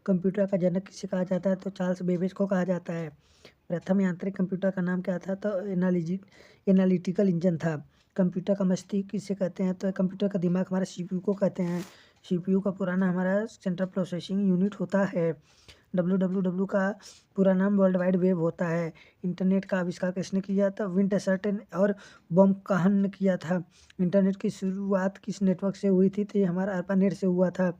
Computer का जनक किसे कहा जाता है? तो चार्ल्स बेबेज को कहा जाता है। प्रथम यांत्रिक कंप्यूटर का नाम क्या था? तो एनालिटिकल इंजन था। कंप्यूटर का मस्तिष्क किसे कहते हैं? तो कंप्यूटर का दिमाग हमारा सीपीयू को कहते हैं। सीपीयू का पुराना हमारा सेंट्रल प्रोसेसिंग यूनिट होता है। डब्ल्यू का पूरा नाम वर्ल्ड वाइड वेब होता है। इंटरनेट का आविष्कार किसने किया था? विंटरसर्टन और बॉम्काहन ने किया था। इंटरनेट की शुरुआत किस नेटवर्क से हुई थी? तो ये हमारा ARPANET से हुआ था।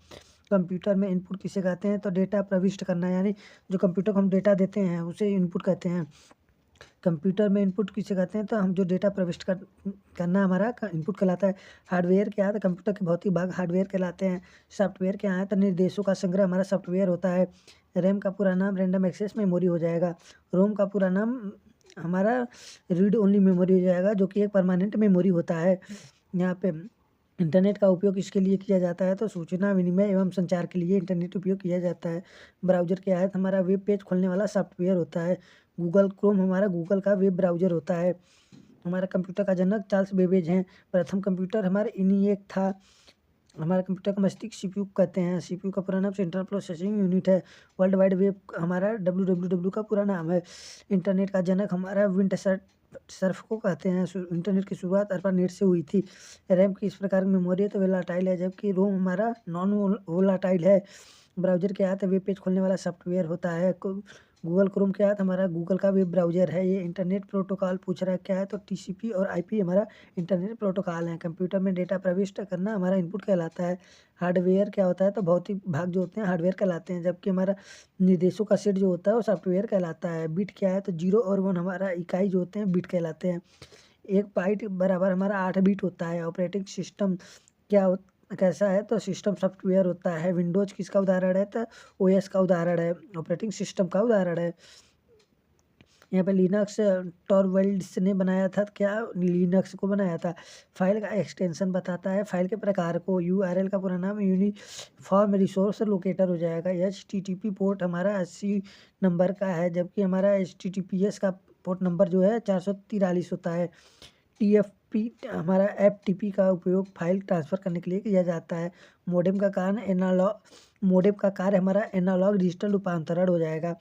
कंप्यूटर में इनपुट किसे कहते हैं? तो डेटा प्रविष्ट करना, यानी जो कंप्यूटर को हम डेटा देते हैं उसे इनपुट कहते हैं। कंप्यूटर में इनपुट किसे कहते हैं? तो हम जो डेटा प्रविष्ट करना हमारा इनपुट कहलाता है। हार्डवेयर क्या है? तो कंप्यूटर के भौतिक भाग हार्डवेयर कहलाते हैं। सॉफ्टवेयर क्या है? तो निर्देशों का संग्रह हमारा सॉफ्टवेयर होता है। रैम का पूरा नाम रैंडम एक्सेस मेमोरी हो जाएगा। रोम का पूरा नाम हमारा रीड ओनली मेमोरी हो जाएगा, जो कि एक परमानेंट मेमोरी होता है। यहाँ पे इंटरनेट का उपयोग किसके लिए किया जाता है? तो सूचना विनिमय एवं संचार के लिए इंटरनेट उपयोग किया जाता है। ब्राउज़र क्या है? तो हमारा वेब पेज खोलने वाला सॉफ्टवेयर होता है। गूगल क्रोम हमारा गूगल का वेब ब्राउज़र होता है। हमारा कंप्यूटर का जनक चार्ल्स बेबेज हैं। प्रथम कंप्यूटर हमारा ENIAC था। हमारे कंप्यूटर का मस्तिष्क सीपीयू कहते हैं। सीपीयू का पूरा नाम सेंट्रल प्रोसेसिंग यूनिट है। वर्ल्ड वाइड वेब हमारा WWW का पूरा नाम है। इंटरनेट का जनक हमारा सर्फ को कहते हैं। इंटरनेट की शुरुआत ARPANET से हुई थी। रैम किस प्रकार की मेमोरी है? तो वोलाटाइल है, जबकि रोम हमारा नॉन वोलाटाइल है। ब्राउज़र क्या है? तो वेब पेज खोलने वाला सॉफ्टवेयर होता है। गूगल क्रोम क्या है? तो हमारा गूगल का वेब ब्राउज़र है। ये इंटरनेट प्रोटोकॉल पूछ रहा है क्या है? तो TCP और IP हमारा इंटरनेट प्रोटोकॉल है। कंप्यूटर में डेटा प्रविष्ट करना हमारा इनपुट कहलाता है। हार्डवेयर क्या होता है? तो भौतिक भाग जो होते हैं हार्डवेयर कहलाते हैं, जबकि हमारा निर्देशों का सेट जो होता है वो सॉफ्टवेयर कहलाता है। बिट क्या है? तो 0 और 1 हमारा इकाई जो होते हैं बिट कहलाते हैं। 1 बाइट बराबर हमारा 8 बिट होता है। ऑपरेटिंग सिस्टम कैसा है? तो सिस्टम सॉफ्टवेयर होता है। विंडोज़ किसका उदाहरण है? तो OS का उदाहरण है, ऑपरेटिंग सिस्टम का उदाहरण है। यहाँ पे लिनक्स टॉरवेल्ड्स ने बनाया था। क्या लिनक्स को बनाया था? फाइल का एक्सटेंशन बताता है फाइल के प्रकार को। URL का पूरा नाम यूनिफॉर्म रिसोर्स लोकेटर हो जाएगा। HTTP पोर्ट हमारा 80 नंबर का है, जबकि हमारा HTTPS का पोर्ट नंबर जो है 443 होता है। TFP हमारा FTP का उपयोग फाइल ट्रांसफ़र करने के लिए किया जाता है। मोडेम का कार्य हमारा एनालॉग डिजिटल रूपांतरण हो जाएगा।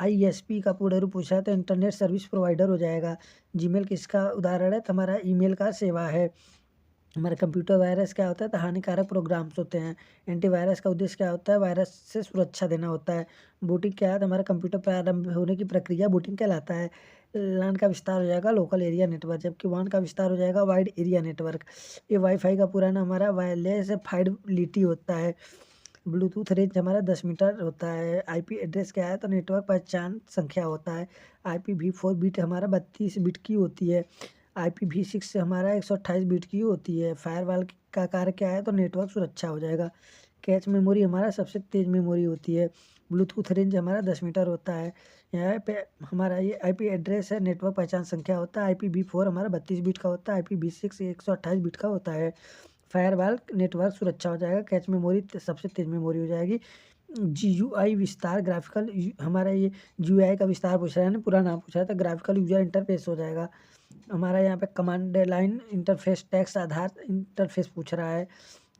ISP का पूर्ण रूप पूछा है तो इंटरनेट सर्विस प्रोवाइडर हो जाएगा। जीमेल किसका उदाहरण है? तो हमारा ईमेल का सेवा है। हमारा कंप्यूटर वायरस क्या होता है? तो हानिकारक प्रोग्राम्स होते हैं। एंटीवायरस का उद्देश्य क्या होता है? वायरस से सुरक्षा देना होता है। बूटिंग क्या है? तो हमारा कंप्यूटर प्रारंभ होने की प्रक्रिया बूटिंग कहलाता है। LAN का विस्तार हो जाएगा लोकल एरिया नेटवर्क, जबकि WAN का विस्तार हो जाएगा वाइड एरिया नेटवर्क। ये वाईफाई का पूरा नाम हमारा वायरलेस फाइडेलिटी होता है। ब्लूटूथ रेंज हमारा 10 मीटर होता है। IP एड्रेस क्या है? तो नेटवर्क पहचान संख्या होता है। IPv4 बिट हमारा 32 बिट की होती है। IPv6 हमारा 128 बिट की होती है। फायरवॉल का कार्य क्या है? तो नेटवर्क सुरक्षा हो जाएगा। कैच मेमोरी हमारा सबसे तेज मेमोरी होती है। ब्लूटूथ रेंज हमारा 10 मीटर होता है। यहाँ पे हमारा ये IP एड्रेस है, नेटवर्क पहचान संख्या होता है। IPv4 हमारा 32 बिट का होता है। IPv6 128 बिट का होता है। फायरवॉल नेटवर्क सुरक्षा हो जाएगा। कैच मेमोरी सबसे तेज मेमोरी हो जाएगी। GUI विस्तार हमारा ये GUI का विस्तार पूछ रहा है ना, पूरा नाम पूछ रहा है तो ग्राफिकल यूजर इंटरफेस हो जाएगा। हमारा यहाँ पे कमांड लाइन इंटरफेस टेक्स्ट आधार इंटरफेस पूछ रहा है,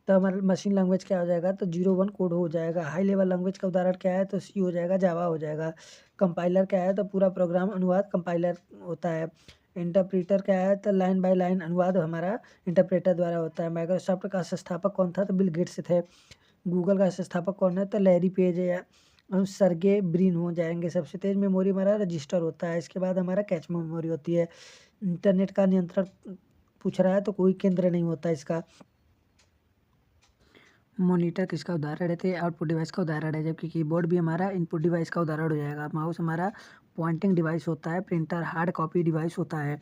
तो हमारा मशीन लैंग्वेज क्या हो जाएगा? तो 01 कोड हो जाएगा। हाई लेवल लैंग्वेज का उदाहरण क्या है? तो C हो जाएगा, जावा हो जाएगा। कंपाइलर क्या है? तो पूरा प्रोग्राम अनुवाद कंपाइलर होता है। इंटरप्रेटर क्या है? तो लाइन बाय लाइन अनुवाद हमारा इंटरप्रेटर द्वारा होता है। माइक्रोसॉफ्ट का संस्थापक कौन था? तो बिल गेट्स थे। गूगल का संस्थापक कौन है? तो लैरी पेज है। हम सर्गे ब्रिन हो जाएंगे। सबसे तेज मेमोरी हमारा रजिस्टर होता है। इसके बाद हमारा कैच मेमोरी होती है। इंटरनेट का नियंत्रण पूछ रहा है तो कोई केंद्र नहीं होता इसका। मॉनिटर किसका उदाहरण है? तो आउटपुट डिवाइस का उदाहरण है, जबकि कीबोर्ड भी हमारा इनपुट डिवाइस का उदाहरण हो जाएगा। माउस हमारा पॉइंटिंग डिवाइस होता है। प्रिंटर हार्ड कॉपी डिवाइस होता है।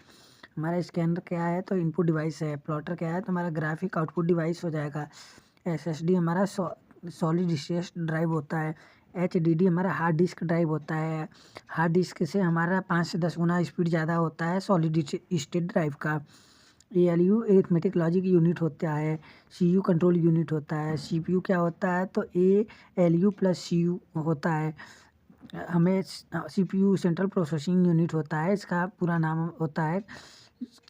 हमारा स्कैनर क्या है? तो इनपुट डिवाइस है। प्लॉटर क्या है? तो हमारा ग्राफिक आउटपुट डिवाइस हो जाएगा। SSD हमारा सॉलिड स्टेट ड्राइव होता है। HDD हमारा हार्ड डिस्क ड्राइव होता है। हार्ड डिस्क से हमारा 5 से 10 गुना स्पीड ज़्यादा होता है सॉलिड स्टेट ड्राइव का। ALU एरिथमेटिक लॉजिक यूनिट होता है। CU कंट्रोल यूनिट होता है। CPU क्या होता है? तो ALU प्लस CU होता है। हमें CPU सेंट्रल प्रोसेसिंग यूनिट होता है, इसका पूरा नाम होता है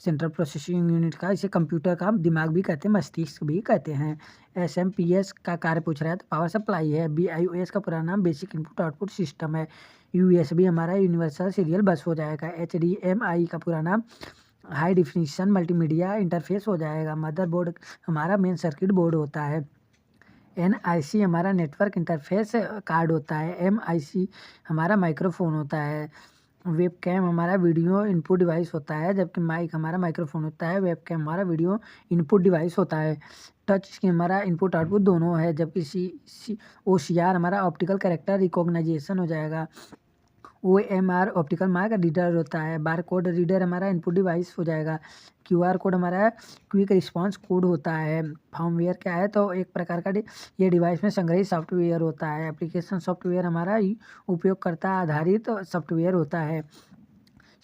सेंट्रल प्रोसेसिंग यूनिट का, इसे कंप्यूटर का दिमाग भी कहते हैं, मस्तिष्क भी कहते हैं। एसएमपीएस का कार्य पूछ रहा है तो पावर सप्लाई है। बीआईओएस का पूरा नाम बेसिक इनपुट आउटपुट सिस्टम है। यूएसबी हमारा यूनिवर्सल सीरियल बस हो जाएगा। एचडीएमआई का पूरा नाम हाई डिफिनिशन मल्टीमीडिया इंटरफेस हो जाएगा। मदरबोर्ड हमारा मेन सर्किट बोर्ड होता है। एनआईसी हमारा नेटवर्क इंटरफेस कार्ड होता है। एमआईसी हमारा माइक्रोफोन होता है। वेबकैम हमारा वीडियो इनपुट डिवाइस होता है, जबकि माइक हमारा माइक्रोफोन होता है। वेबकैम हमारा वीडियो इनपुट डिवाइस होता है। टच स्क्रीन हमारा इनपुट आउटपुट दोनों है, जबकि ओसीआर हमारा ऑप्टिकल कैरेक्टर रिकॉग्नाइजेशन हो जाएगा। OMR ऑप्टिकल मार्क रीडर होता है। बार कोड रीडर हमारा इनपुट डिवाइस हो जाएगा। QR कोड हमारा क्विक रिस्पांस कोड होता है। फर्मवेयर क्या है तो एक प्रकार का ये डिवाइस में संग्रहित सॉफ्टवेयर होता है। एप्लीकेशन सॉफ्टवेयर हमारा उपयोगकर्ता आधारित सॉफ्टवेयर होता है।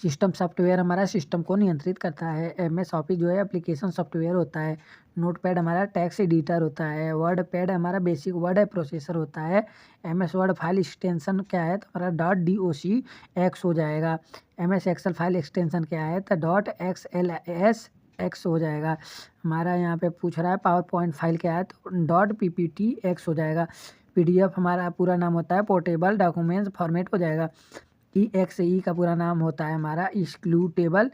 सिस्टम सॉफ्टवेयर हमारा सिस्टम को नियंत्रित करता है। MS ऑफिस जो है एप्लीकेशन सॉफ्टवेयर होता है। नोटपैड हमारा टेक्स्ट एडिटर होता है। वर्ड पैड हमारा बेसिक वर्ड प्रोसेसर होता है। MS वर्ड फाइल एक्सटेंशन क्या है तो हमारा .docx हो जाएगा। MS एक्सेल फाइल एक्सटेंशन क्या है तो .xlsx हो जाएगा। हमारा यहाँ पे पूछ रहा है पावर पॉइंट फाइल क्या है तो .pptx हो जाएगा। PDF हमारा पूरा नाम होता है पोर्टेबल डॉक्यूमेंट्स फॉर्मेट हो जाएगा। EXE का पूरा नाम होता है हमारा एक्सक्लूटेबल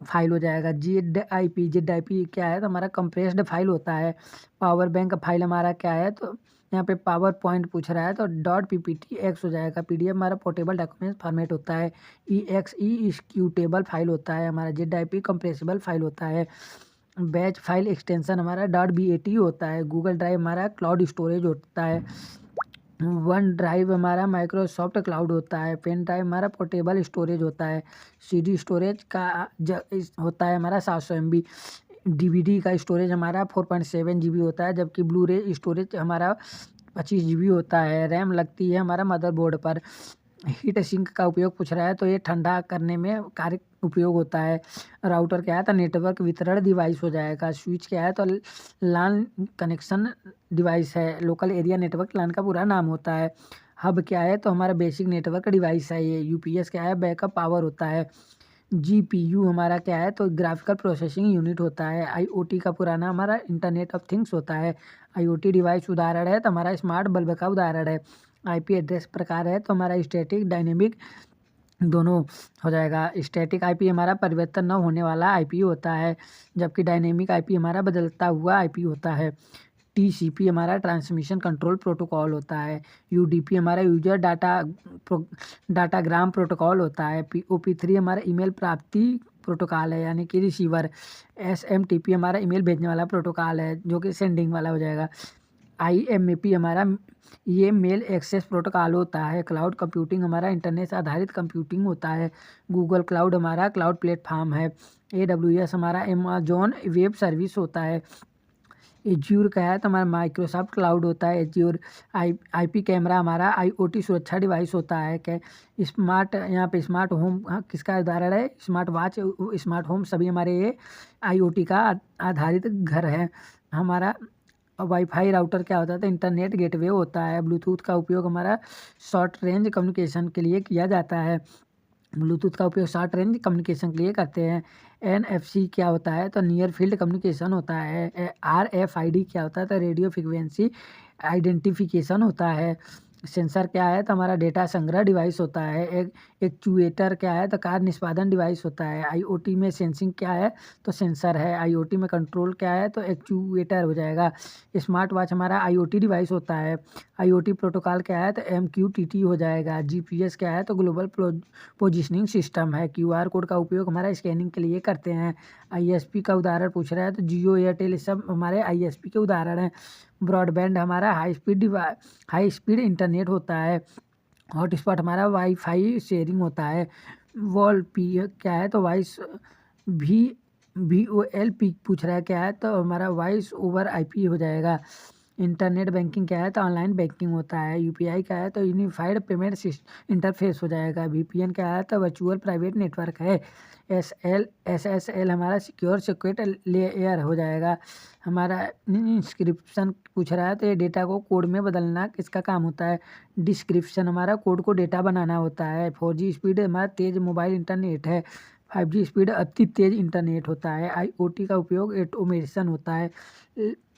फाइल हो जाएगा। ZIP क्या है तो हमारा कंप्रेस्ड फाइल होता है। पावर बैंक फाइल हमारा क्या है तो यहाँ पे पावर पॉइंट पूछ रहा है तो .pptx हो जाएगा। PDF हमारा पोर्टेबल डॉक्यूमेंट फॉर्मेट होता है। EXE एक्सक्यूटेबल फाइल होता है हमारा। ZIP कंप्रेसिबल फाइल होता है। बैच फाइल एक्सटेंशन हमारा .bat होता है। गूगल ड्राइव हमारा क्लाउड स्टोरेज होता है। वन ड्राइव हमारा माइक्रोसॉफ्ट क्लाउड होता है। पेन ड्राइव हमारा पोर्टेबल स्टोरेज होता है। CD स्टोरेज का होता है हमारा 700 MB। DVD का स्टोरेज हमारा 4.7 GB होता है, जबकि ब्लू रे स्टोरेज हमारा 25 GB होता है। रैम लगती है हमारा मदरबोर्ड पर। हीट सिंक का उपयोग पूछ रहा है तो ये ठंडा करने में कार्य उपयोग होता है। राउटर क्या है तो नेटवर्क वितरण डिवाइस हो जाएगा। स्विच क्या है तो लान कनेक्शन डिवाइस है। लोकल एरिया नेटवर्क लान का पूरा नाम होता है। हब क्या है तो हमारा बेसिक नेटवर्क डिवाइस है ये। UPS क्या है बैकअप पावर होता है। GPU हमारा क्या है तो ग्राफिकल प्रोसेसिंग यूनिट होता है। IoT का पूरा नाम हमारा इंटरनेट ऑफ थिंग्स होता है। IoT डिवाइस उदाहरण है तो हमारा स्मार्ट बल्ब का उदाहरण है। IP एड्रेस प्रकार है तो हमारा स्टैटिक डायनेमिक दोनों हो जाएगा। स्टैटिक IP हमारा परिवर्तन न होने वाला IP होता है, जबकि डायनेमिक IP हमारा बदलता हुआ IP होता है। TCP हमारा ट्रांसमिशन कंट्रोल प्रोटोकॉल होता है। UDP हमारा यूजर डाटाग्राम प्रोटोकॉल होता है। OP3 हमारा ईमेल प्राप्ति प्रोटोकॉल है यानी कि रिसीवर। SMTP हमारा ईमेल भेजने वाला प्रोटोकॉल है जो कि सेंडिंग वाला हो जाएगा। IMAP हमारा ये मेल एक्सेस प्रोटोकॉल होता है। क्लाउड कंप्यूटिंग हमारा इंटरनेट आधारित कंप्यूटिंग होता है। गूगल क्लाउड हमारा क्लाउड प्लेटफॉर्म है। AWS हमारा अमेजॉन वेब सर्विस होता है। एज्योर का है तो हमारा माइक्रोसॉफ्ट क्लाउड होता है। एज्योर IP कैमरा हमारा IoT सुरक्षा डिवाइस होता है। क्या स्मार्ट यहाँ पे स्मार्ट होम किसका उदाहरण है? स्मार्ट वॉच स्मार्ट होम सभी हमारे ये IoT का आधारित घर है। हमारा वाईफाई राउटर क्या होता है तो इंटरनेट गेटवे होता है। ब्लूटूथ का उपयोग हमारा शॉर्ट रेंज कम्युनिकेशन के लिए किया जाता है। ब्लूटूथ का उपयोग शॉर्ट रेंज कम्युनिकेशन के लिए करते हैं। NFC क्या होता है तो नियर फील्ड कम्युनिकेशन होता है। RFID क्या होता है तो रेडियो फ्रिक्वेंसी आइडेंटिफिकेशन होता है। सेंसर क्या है तो हमारा डेटा संग्रह डिवाइस होता है। एक एक्चुएटर क्या है तो कार्य निष्पादन डिवाइस होता है। IoT में सेंसिंग क्या है तो सेंसर है। IoT में कंट्रोल क्या है तो एक्चुएटर हो जाएगा। स्मार्ट वॉच हमारा IoT डिवाइस होता है। IoT प्रोटोकॉल क्या है तो MQTT हो जाएगा। GPS क्या है तो ग्लोबल पोजिशनिंग सिस्टम है। QR कोड का उपयोग हमारा स्कैनिंग के लिए करते हैं। ISP का उदाहरण पूछ रहा है तो जियो एयरटेल सब हमारे ISP के उदाहरण हैं। ब्रॉडबैंड हमारा हाई स्पीड इंटरनेट होता है। हॉटस्पॉट हमारा वाईफाई शेयरिंग होता है। वॉल पी क्या है तो वॉइस VOLP पूछ रहा है क्या है तो हमारा वॉइस ओवर IP हो जाएगा। इंटरनेट बैंकिंग क्या है तो ऑनलाइन बैंकिंग होता है। UPI क्या है तो यूनिफाइड पेमेंट इंटरफेस हो जाएगा। VPN क्या है तो वर्चुअल प्राइवेट नेटवर्क है। SSL हमारा सिक्योर सिक्योर लेयर हो जाएगा। हमारा इंस्क्रिप्शन पूछ रहा है तो ये डेटा को कोड में बदलना किसका काम होता है। डिस्क्रिप्शन हमारा कोड को डेटा बनाना होता है। 4G स्पीड हमारा तेज मोबाइल इंटरनेट है। 5G स्पीड अति तेज इंटरनेट होता है। IoT का उपयोग ऑटोमेशन होता है।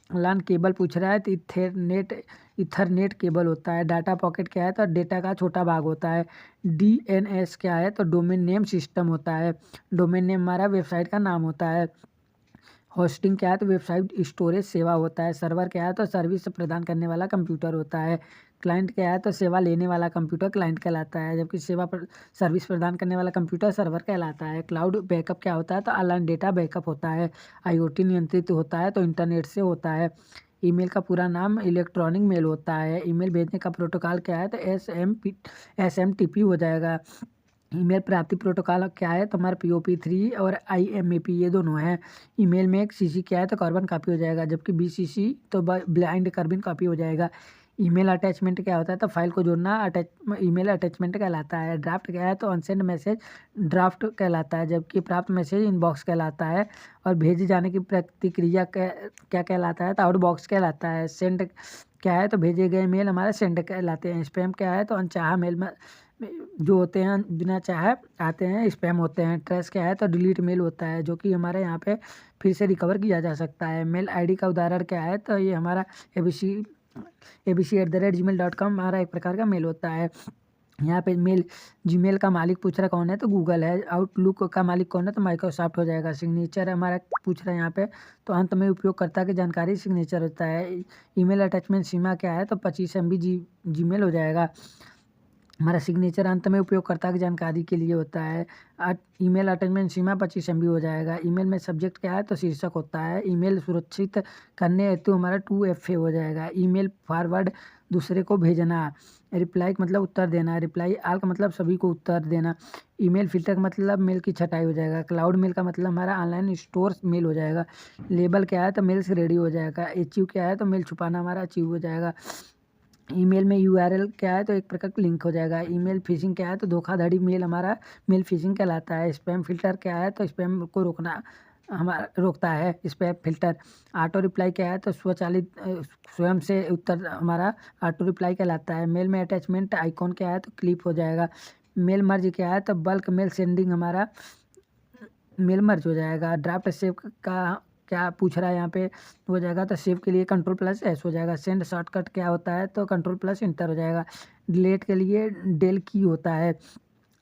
लान केबल पूछ रहा है तो इथरनेट केबल होता है। डाटा पॉकेट क्या है तो डेटा का छोटा भाग होता है। DNS क्या है तो डोमेन नेम सिस्टम होता है। डोमेन नेम हमारा वेबसाइट का नाम होता है। होस्टिंग क्या है तो वेबसाइट स्टोरेज सेवा होता है। सर्वर क्या है तो सर्विस प्रदान करने वाला कंप्यूटर होता है। क्लाइंट क्या है तो सेवा लेने वाला कंप्यूटर क्लाइंट कहलाता है, जबकि सर्विस प्रदान करने वाला कंप्यूटर सर्वर कहलाता है। क्लाउड बैकअप क्या होता है तो ऑनलाइन डेटा बैकअप होता है। IoT नियंत्रित होता है तो इंटरनेट से होता है। ईमेल का पूरा नाम इलेक्ट्रॉनिक मेल होता है। ईमेल भेजने का प्रोटोकॉल क्या है तो SMTP हो जाएगा। ईमेल प्राप्ति प्रोटोकॉल क्या है तो हमारा POP3 और IMAP ये दोनों हैं। ईमेल में एक CC क्या है तो कार्बन कॉपी हो जाएगा, जबकि BCC तो ब्लाइंड कार्बन कॉपी हो जाएगा। ईमेल अटैचमेंट क्या होता है तो फाइल को जोड़ना ईमेल अटैचमेंट कहलाता है। ड्राफ्ट क्या है तो अनसेंड मैसेज ड्राफ्ट कहलाता है, जबकि प्राप्त मैसेज इनबॉक्स कहलाता है। और भेजे जाने की प्रतिक्रिया क्या कहलाता है तो आउटबॉक्स कहलाता है। सेंड क्या है तो भेजे गए मेल हमारे सेंड कहलाते हैं। स्पैम क्या है तो अनचाहा मेल में जो होते हैं बिना चाहे आते हैं स्पैम होते हैं। ट्रेस क्या है तो डिलीट मेल होता है, जो कि हमारे यहाँ पे फिर से रिकवर किया जा सकता है। मेल ID का उदाहरण क्या है तो ये हमारा abc@gmail.com हमारा एक प्रकार का मेल होता है। यहाँ पे जीमेल का मालिक पूछ रहा कौन है तो गूगल है। आउटलुक का मालिक कौन है तो माइक्रोसॉफ्ट हो जाएगा। सिग्नेचर हमारा पूछ रहा है यहाँ पे तो अंत में उपयोगकर्ता की जानकारी सिग्नेचर होता है। ईमेल अटैचमेंट सीमा क्या है तो 25 MB जीमेल हो जाएगा। हमारा सिग्नेचर अंत में उपयोगकर्ता की जानकारी के लिए होता है। ईमेल अटैचमेंट सीमा 25 MB हो जाएगा। ईमेल में सब्जेक्ट क्या है तो शीर्षक होता है। ईमेल सुरक्षित करने हेतु हमारा 2FA हो जाएगा। ईमेल फॉरवर्ड दूसरे को भेजना। रिप्लाई का मतलब उत्तर देना। रिप्लाई आल का मतलब सभी को उत्तर देना। ईमेल फिल्टर का मतलब मेल की छटाई हो जाएगा। क्लाउड मेल का मतलब हमारा ऑनलाइन स्टोर मेल हो जाएगा। लेबल क्या है तो मेल से रेडी हो जाएगा। अचीव क्या है तो मेल छुपाना हमारा अचीव हो जाएगा। ईमेल में URL क्या है तो एक प्रकार का लिंक हो जाएगा। ईमेल फिशिंग क्या है तो धोखाधड़ी मेल हमारा मेल फिशिंग कहलाता है। स्पैम फिल्टर क्या है तो स्पैम को रोकना हमारा रोकता है स्पैम फिल्टर। ऑटो रिप्लाई क्या है तो स्वचालित स्वयं से उत्तर हमारा ऑटो रिप्लाई कहलाता है। मेल में अटैचमेंट आइकॉन क्या है तो क्लिप हो जाएगा। मेल मर्ज क्या है तो बल्क मेल सेंडिंग हमारा मेल मर्ज हो जाएगा। ड्राफ्ट सेव का क्या पूछ रहा है यहाँ पे हो जाएगा तो सेव के लिए Ctrl+S हो जाएगा। सेंड शॉर्टकट क्या होता है तो Ctrl+Enter हो जाएगा। डिलीट के लिए डेल की होता है।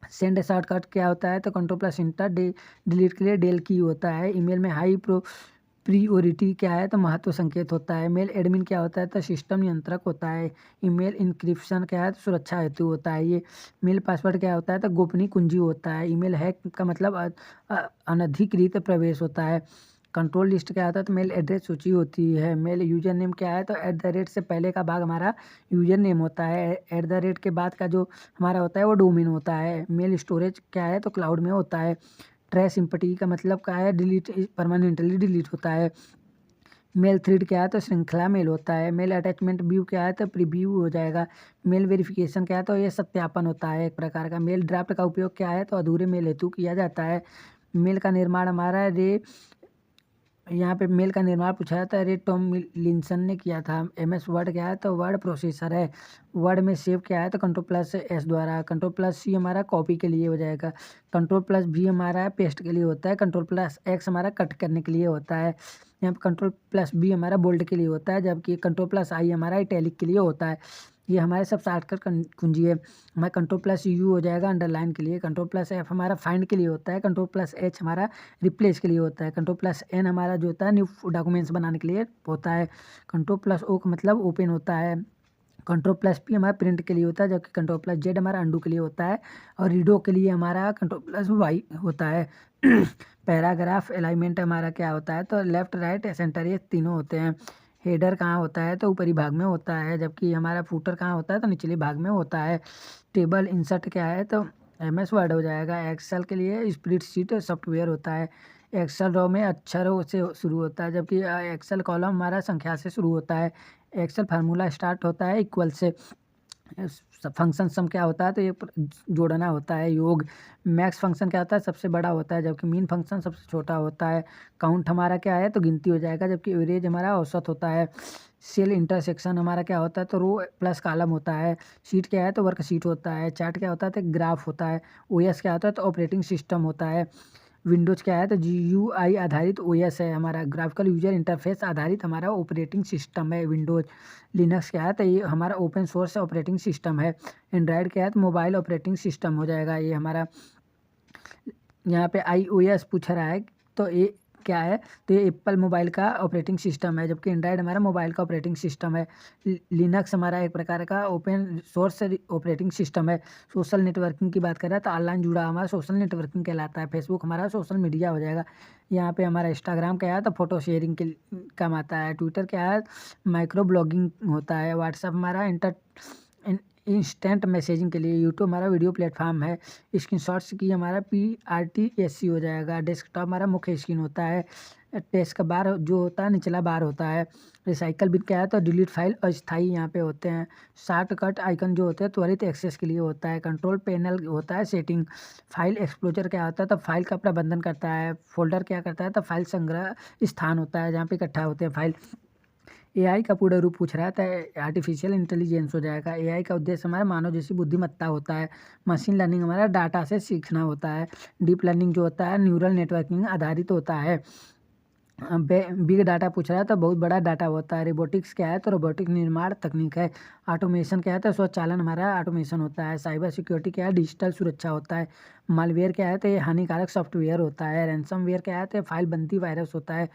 सेंड शॉर्टकट क्या होता है तो Ctrl+Enter। डिलीट के लिए डेल की होता है। ईमेल में हाई प्रियोरिटी क्या है तो महत्व संकेत होता है। मेल एडमिन क्या होता है तो सिस्टम नियंत्रक होता है। ईमेल इंक्रिप्शन क्या है तो सुरक्षा हेतु होता है ये। मेल पासवर्ड क्या होता है तो गोपनीय कुंजी होता है। ईमेल हैक का मतलब अनधिकृत प्रवेश होता है। कंट्रोल लिस्ट क्या होता है तो मेल एड्रेस सूची होती है। मेल यूजर नेम क्या है तो @ से पहले का भाग हमारा यूजर नेम होता है। @ के बाद का जो हमारा होता है वो डोमेन होता है। मेल स्टोरेज क्या है तो क्लाउड में होता है। ट्रैश इम्पटी का मतलब क्या है डिलीट परमानेंटली डिलीट होता है। मेल थ्रेड क्या है तो श्रृंखला मेल होता है। मेल अटैचमेंट व्यू क्या है तो प्रीव्यू हो जाएगा। मेल वेरिफिकेशन क्या है तो ये सत्यापन होता है एक प्रकार का। मेल ड्राफ्ट का उपयोग क्या है तो अधूरे मेल हेतु किया जाता है। मेल का निर्माण हमारा यहाँ पे मेल का निर्माण पूछा जाता है रे टॉमलिंसन ने किया था। MS वर्ड क्या है तो वर्ड प्रोसेसर है। वर्ड में सेव क्या है तो Ctrl+S द्वारा। Ctrl+C हमारा कॉपी के लिए हो जाएगा। Ctrl+V हमारा पेस्ट के लिए होता है। Ctrl+X हमारा कट करने के लिए होता है। यहाँ पे Ctrl+B हमारा बोल्ड के लिए होता है, जबकि Ctrl+I हमारा इटैलिक के लिए होता है। ये हमारे सब शॉर्टकट कुंजी है। हमारा Ctrl+U हो जाएगा अंडरलाइन के लिए। Ctrl+F हमारा फाइंड के लिए होता है। Ctrl+H हमारा रिप्लेस के लिए होता है। Ctrl+N हमारा जो होता है न्यू डॉक्यूमेंट्स बनाने के लिए होता है। Ctrl+O का मतलब ओपन होता है। Ctrl+P हमारा प्रिंट के लिए होता है, जबकि Ctrl+Z हमारा अंडू के लिए होता है। और रीडो के लिए हमारा Ctrl+Y होता है। पैराग्राफ अलाइनमेंट हमारा क्या होता है तो लेफ्ट राइट सेंटर ये तीनों होते हैं। हेडर कहाँ होता है तो ऊपरी भाग में होता है, जबकि हमारा फूटर कहाँ होता है तो निचले भाग में होता है। टेबल इंसर्ट क्या है तो MS वर्ड हो जाएगा। एक्सेल के लिए स्प्रेडशीट सॉफ्टवेयर होता है। एक्सेल रो में अक्षरों से शुरू होता है, जबकि एक्सेल कॉलम हमारा संख्या से शुरू होता है। एक्सेल फार्मूला स्टार्ट होता है इक्वल से। फंक्शन सम क्या होता है, तो ये जोड़ना होता है। योग मैक्स फंक्शन क्या होता है, सबसे बड़ा होता है, जबकि मीन फंक्शन सबसे छोटा होता है। काउंट हमारा क्या है, तो गिनती हो जाएगा, जबकि एवरेज हमारा औसत होता है। सेल इंटरसेक्शन हमारा क्या होता है, तो रो प्लस कॉलम होता है। शीट क्या है, तो वर्कशीट होता है। चार्ट क्या होता है, तो ग्राफ होता है। ओएस क्या होता है, तो ऑपरेटिंग सिस्टम होता है। विंडोज क्या है, तो GUI आधारित ओएस है हमारा। ग्राफिकल यूजर इंटरफेस आधारित हमारा ऑपरेटिंग सिस्टम है विंडोज। लिनक्स क्या है, तो ये हमारा ओपन सोर्स ऑपरेटिंग सिस्टम है। एंड्रॉयड क्या है, तो मोबाइल ऑपरेटिंग सिस्टम हो जाएगा ये हमारा। यहाँ पे iOS पूछ रहा है, तो ये क्या है, तो ये एप्पल मोबाइल का ऑपरेटिंग सिस्टम है, जबकि एंड्रॉयड हमारा मोबाइल का ऑपरेटिंग सिस्टम है। लिनक्स हमारा एक प्रकार का ओपन सोर्स ऑपरेटिंग सिस्टम है। सोशल नेटवर्किंग की बात करें तो ऑनलाइन जुड़ा हमारा सोशल नेटवर्किंग कहलाता है। फेसबुक हमारा सोशल मीडिया हो जाएगा। यहाँ पे हमारा इंस्टाग्राम क्या है, तो फोटो शेयरिंग के काम आता है। ट्विटर क्या है, माइक्रो ब्लॉगिंग होता है। व्हाट्सअप हमारा इंस्टेंट मैसेजिंग के लिए। यूट्यूब हमारा वीडियो प्लेटफॉर्म है। स्क्रीनशॉट्स की हमारा PRTSC हो जाएगा। डेस्कटॉप हमारा मुख्य स्क्रीन होता है। डेस्क बार जो होता है, निचला बार होता है। रिसाइकल बिन क्या है, तो डिलीट फाइल अस्थाई यहाँ पे होते हैं। शॉर्टकट आइकन जो होते हैं त्वरित एक्सेस के लिए होता है। कंट्रोल पैनल होता है सेटिंग। फाइल एक्सप्लोजर क्या होता है, तो फाइल का प्रबंधन करता है। फोल्डर क्या करता है, तो फाइल संग्रह स्थान होता है जहाँ पे इकट्ठा होते हैं फाइल। AI का पूर्ण रूप पूछ रहा था, आर्टिफिशियल इंटेलिजेंस हो जाएगा। AI का उद्देश्य हमारा मानव जैसी बुद्धिमत्ता होता है। मशीन लर्निंग हमारा डाटा से सीखना होता है। डीप लर्निंग जो होता है न्यूरल नेटवर्किंग आधारित होता है। बिग डाटा पूछ रहा है, तो बहुत बड़ा डाटा होता है। रोबोटिक्स क्या है, तो रोबोटिक निर्माण तकनीक है। ऑटोमेशन क्या है, तो स्वचालन हमारा ऑटोमेशन होता है। साइबर सिक्योरिटी क्या है, डिजिटल सुरक्षा होता है। मालवेयर क्या है, तो ये हानिकारक सॉफ्टवेयर होता है। रैंसमवेयर क्या है, तो फाइल बंदी वायरस होता है।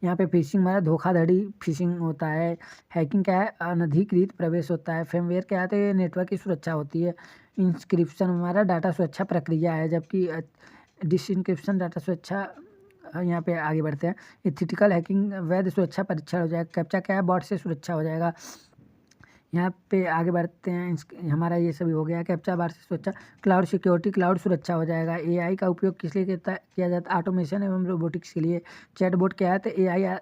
यहाँ पे फिशिंग हमारा धोखाधड़ी फिशिंग होता है। हैकिंग क्या है, अनधिकृत प्रवेश होता है। फेमवेयर क्या है, तो ये नेटवर्क की सुरक्षा होती है। इंस्क्रिप्शन हमारा डाटा सुरक्षा प्रक्रिया है, जबकि डिसइंक्रिप्शन डाटा सुरक्षा। यहाँ पे आगे बढ़ते हैं। एथिकल हैकिंग वैध सुरक्षा परीक्षण हो जाएगा। कैप्चा क्या है, बॉट से सुरक्षा हो जाएगा। यहाँ पे आगे बढ़ते हैं। हमारा ये सभी हो गया। कैप्चा बार से सुरक्षा। क्लाउड सिक्योरिटी क्लाउड सुरक्षा हो जाएगा। AI का उपयोग किस लिए किया जाता है, ऑटोमेशन एवं रोबोटिक्स के लिए। चैटबॉट क्या है, तो AI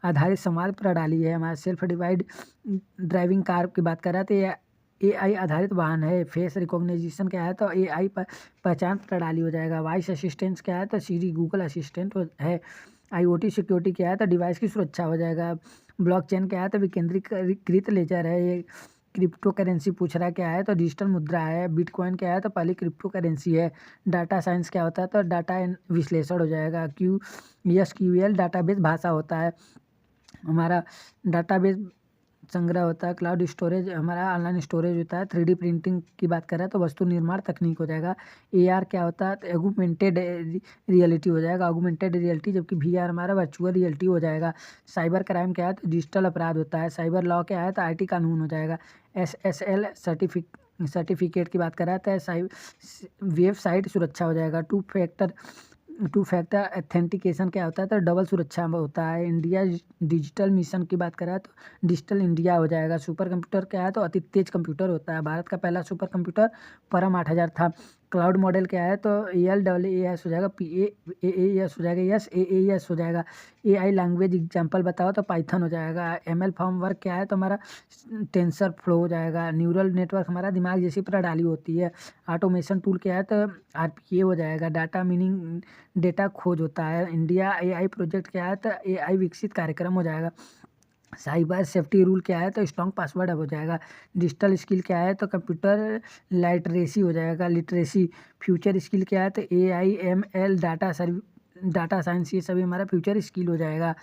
आधारित संवाद प्रणाली है हमारा। सेल्फ डिवाइड ड्राइविंग कार की बात कर रहा है, तो ये AI आधारित वाहन है। फेस रिकॉग्निशन क्या है, तो AI पहचान प्रणाली हो जाएगा। वॉइस असिस्टेंस क्या है, तो सीरी गूगल असिस्टेंट है। IoT सिक्योरिटी क्या है, तो डिवाइस की सुरक्षा हो जाएगा। ब्लॉकचेन क्या है, तो विकेंद्रीकृत लेजर है ये। क्रिप्टो करेंसी पूछ रहा है क्या है, तो डिजिटल मुद्रा है। बिटकॉइन क्या है, तो पहली क्रिप्टो करेंसी है। डाटा साइंस क्या होता है, तो डाटा विश्लेषण हो जाएगा। SQL डाटाबेस भाषा होता है हमारा। डाटाबेस संग्रह होता है। क्लाउड स्टोरेज हमारा ऑनलाइन स्टोरेज होता है। 3D प्रिंटिंग की बात करें तो वस्तु निर्माण तकनीक हो जाएगा। AR क्या होता है, तो एगुमेंटेड रियलिटी हो जाएगा। ऑगमेंटेड रियलिटी, जबकि VR हमारा वर्चुअल रियलिटी हो जाएगा। साइबर क्राइम क्या है, तो डिजिटल अपराध होता है। साइबर लॉ क्या है, तो IT कानून हो जाएगा। SSL सर्टिफिकेट की बात करें तो वेबसाइट सुरक्षा हो जाएगा। टू फैक्टर ऑथेंटिकेशन क्या होता है, तो डबल सुरक्षा होता है। इंडिया डिजिटल मिशन की बात करें तो डिजिटल इंडिया हो जाएगा। सुपर कंप्यूटर क्या है, तो अति तेज कंप्यूटर होता है। भारत का पहला सुपर कंप्यूटर परम 8000 था। क्लाउड मॉडल क्या है, तो ELAAS हो जाएगा। PAAS हो जाएगा। SAAS हो जाएगा। AI लैंग्वेज एग्जाम्पल बताओ, तो पाइथन हो जाएगा। ML फॉर्म वर्क क्या है, तो हमारा टेंसर फ्लो हो जाएगा। न्यूरल नेटवर्क हमारा दिमाग जैसी प्रणाली होती है। ऑटोमेशन टूल क्या है, तो RPA हो जाएगा। डाटा मीनिंग डेटा खोज होता है। इंडिया AI प्रोजेक्ट क्या है, तो AI विकसित कार्यक्रम हो जाएगा। साइबर सेफ्टी रूल क्या है, तो स्ट्रॉन्ग पासवर्ड हो जाएगा। डिजिटल स्किल क्या है, तो कंप्यूटर लिटरेसी हो जाएगा। लिटरेसी फ्यूचर स्किल क्या है, तो AI ML डाटा साइंस, ये सभी हमारा फ्यूचर स्किल हो जाएगा।